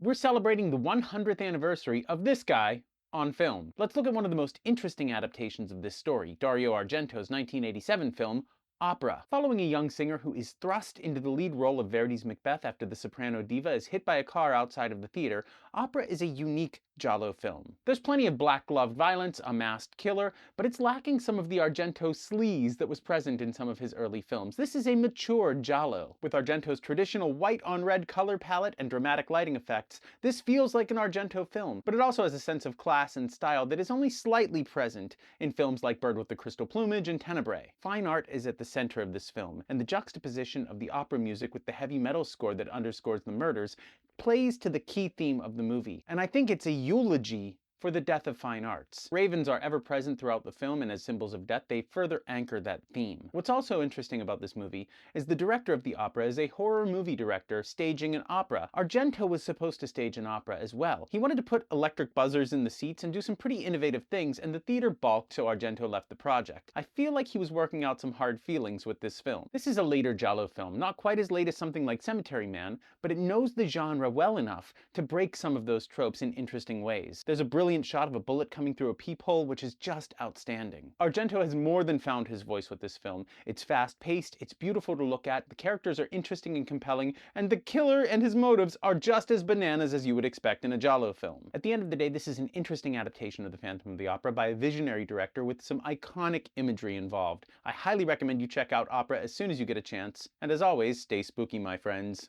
We're celebrating the 100th anniversary of this guy on film. Let's look at one of the most interesting adaptations of this story, Dario Argento's 1987 film, Opera. Following a young singer who is thrust into the lead role of Verdi's Macbeth after the soprano diva is hit by a car outside of the theater, Opera is a unique Giallo film. There's plenty of black-gloved violence, a masked killer, but it's lacking some of the Argento sleaze that was present in some of his early films. This is a mature Giallo. With Argento's traditional white-on-red color palette and dramatic lighting effects, this feels like an Argento film, but it also has a sense of class and style that is only slightly present in films like Bird with the Crystal Plumage and Tenebrae. Fine art is at the center of this film, and the juxtaposition of the opera music with the heavy metal score that underscores the murders plays to the key theme of the movie, and I think it's a eulogy for the death of fine arts. Ravens are ever present throughout the film, and as symbols of death, they further anchor that theme. What's also interesting about this movie is the director of the opera is a horror movie director staging an opera. Argento was supposed to stage an opera as well. He wanted to put electric buzzers in the seats and do some pretty innovative things, and the theater balked, so Argento left the project. I feel like he was working out some hard feelings with this film. This is a later Giallo film, not quite as late as something like Cemetery Man, but it knows the genre well enough to break some of those tropes in interesting ways. There's a brilliant shot of a bullet coming through a peephole, which is just outstanding. Argento has more than found his voice with this film. It's fast-paced, it's beautiful to look at, the characters are interesting and compelling, and the killer and his motives are just as bananas as you would expect in a Giallo film. At the end of the day, this is an interesting adaptation of The Phantom of the Opera by a visionary director with some iconic imagery involved. I highly recommend you check out Opera as soon as you get a chance, and as always, stay spooky, my friends.